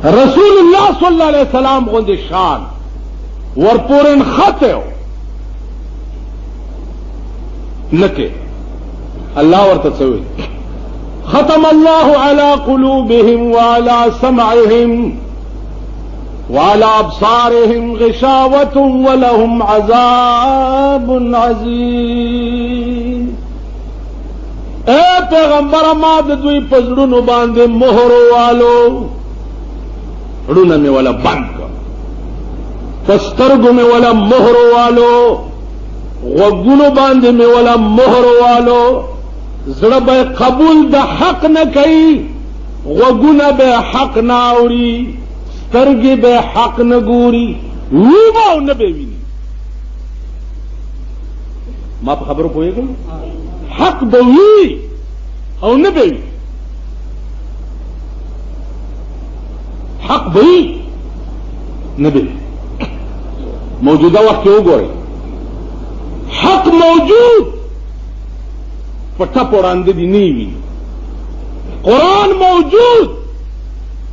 رسول الله صلی الله علیه وسلم غوندې شان ورپورن خطه نکه الله ورته څوي ختم الله على قلوبهم وعلى سمعهم وعلى ابصارهم غشاوة ولهم عذاب عظيم. اے پیغمبر ما د دوی پزړونو باندې مهر والو ړونه می ولا بند پسترګو می ولا مهر والو غوګونو باندې می ولا مهر والو زړه به قبول د حق نه کوي غوګونه به حق نه اوري سترګې به حق نه ګوري ویمه او نه به ویني. ما په خبرو پوهېږم حق به وي او نه به وي حق به وي نه به وي. موجوده وخت کې وګورئ حق موجود پټه پوړاندې دي نه وي. قرآن موجود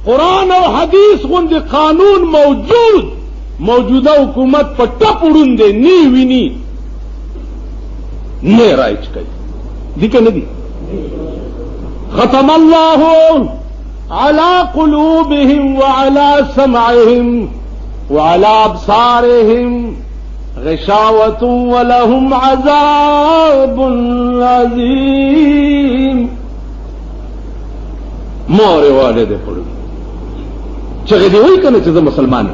قرآن او حدیث غوندې قانون موجود موجوده حکومت پټه پوړوندې نه ویني نه رایج کوي دي که نه دي. ختم الله على قلوبهم وعلى سمعهم وعلى ابصارهم غشاوة ولهم عذاب عظيم. مور والد پړو چغه دی وای کنه چې زه مسلمان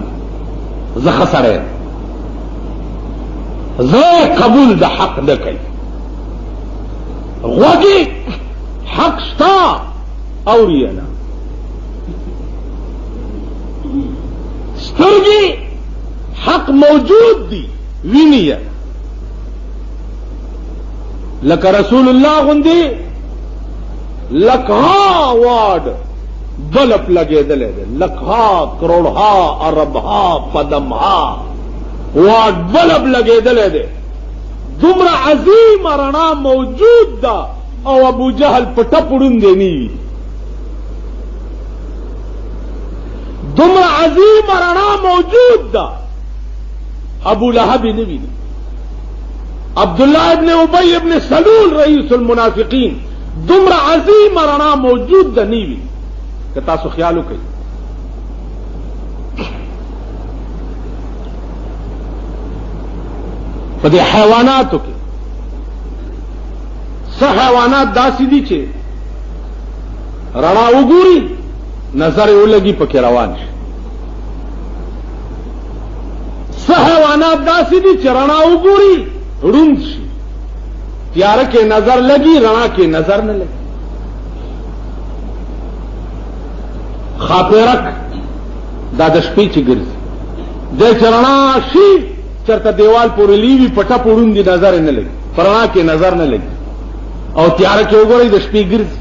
زه خسره زه قبول د حق نه کوي غوږی حق شتا اورینا سترګې حق موجود دی ویني لکه رسول الله غوندي لکها واډ بلپ لګېدلې ده لکها کروڑها اربها پدمها واډ بلپ لګېدلې ده دومره عظیم رڼا موجود ده او ابو جهل پټه پړون دی نی دومره عظیم رڼا موجود ده ابو لهب نه ویني. عبد الله ابن ابي ابن سلول رئيس المنافقين دومره عظیم رڼا موجود ده نی وی. که تاسو خیال وکړئ په دې حیواناتو کې څه حیوانات داسې دي چې رڼا وګوري نظر یې ولګي پکې روان شي څه حیوانات داسې دي چې رڼا وګوري ړوند شي تیاره کې نظر لګي رڼا کې نظر نه لګي. خاپیرک دا د شپې چې ګرځي د رڼا شي چرته دیوال پورې لیوي پټه پړون دي نظر نه لګي رڼا کې نظر نه لګي او تیاره کې وګورئ د شپې ګرځي.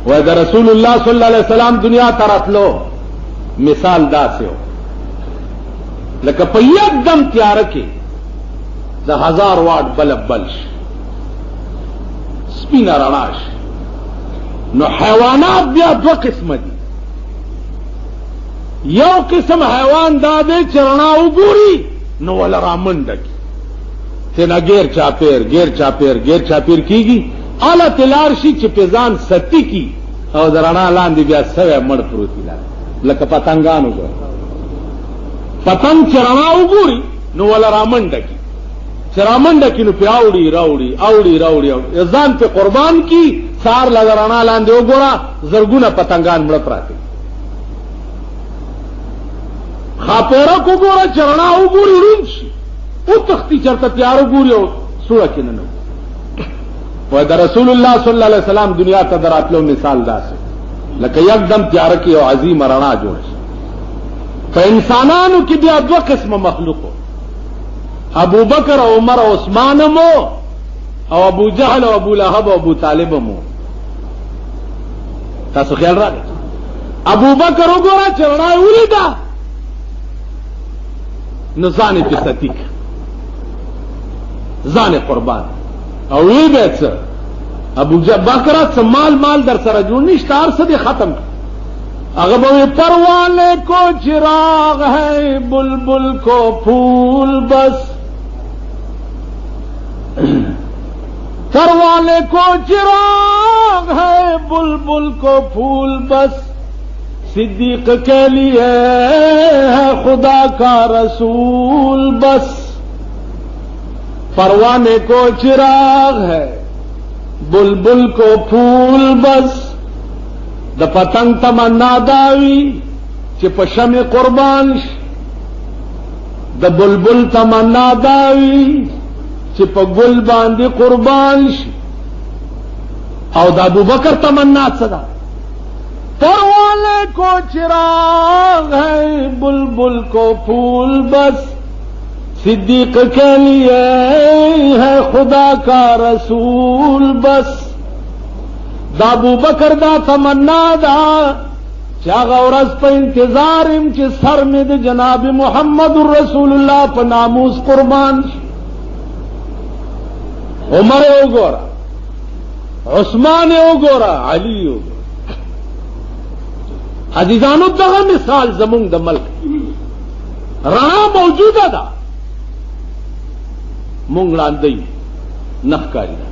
وای د رسول الله صلی الله علیه وسلم دنیا ته راتلو مثال داسې و لکه په یکدم تیاره کې د 1000 واټ بلب بل شي سپینه رڼا شي. نو حیوانات بیا دو قسمه دي یو قسم حیوان دا دی چې رڼا وګوري نو ولا رامنډه کی تینا غیر چاپیر کیږي اعلی تلار شي چې پیزان ستی کی او درنا لاندې بیا سوي مړ پروت دی لکه پتنګانو ګور پتنګ چې رڼا وګوري نو ولا رامنډه کی چې رامنډه کی نو پیاوړي راوړي ځان په قربان کی سار لګرانا لاندې وګورا زرګونه پتنګان مړ پراته خاپورا کو ګورا چرنا وګوري ورون شي او تختی چرته تیار وګوري او سوړه کې نه وای دا رسول الله صلی الله علیه وسلم دنیا ته دراتلو مثال داسې لکه یکدم تیار کې او عظیم رڼا جوړ شي. په انسانانو کې بیا دوه قسمه مخلوقو ابو بکر او عمر او عثمان مو او ابو جهل او ابو لهب او ابو طالب مو. تاسو خیال راغی ابو بکر وګوره چې رڼا ولیدا نو ځان په ستیک ځان قربان او وی به ابو بکر څه مال در سره جوړ نشته ارسه دې ختم اغبوی پروانے کو چراغ ہے بلبل کو پھول بس، پروانے کو چراغ ہے بلبل کو پھول بس، صدیق کے لیے ہے خدا کا رسول بس، پروانے کو چراغ ہے بلبل کو پھول بس، د پتنگ تمنا داوی چې په شمع قربان شي، د بلبل تمنا داوی چې په ګل باندې قربان شي، او د ابوبکر تمنا څه ده؟ پروانے کو چراغ ہے بلبل کو پھول بس، صدیق کے لیے ہے خدا کا رسول بس، دا ابوبکر دا تمنا دا چا غورز پہ انتظار ام چی سر میں دا جناب محمد رسول اللہ پہ ناموس قربان شي، عمر او گورا، عثمان او گورا، علی او گورا، عزیزانو دغه مثال زمونږ د ملک رڼا موجوده ده، مونږ لاندې نخ کاری ده.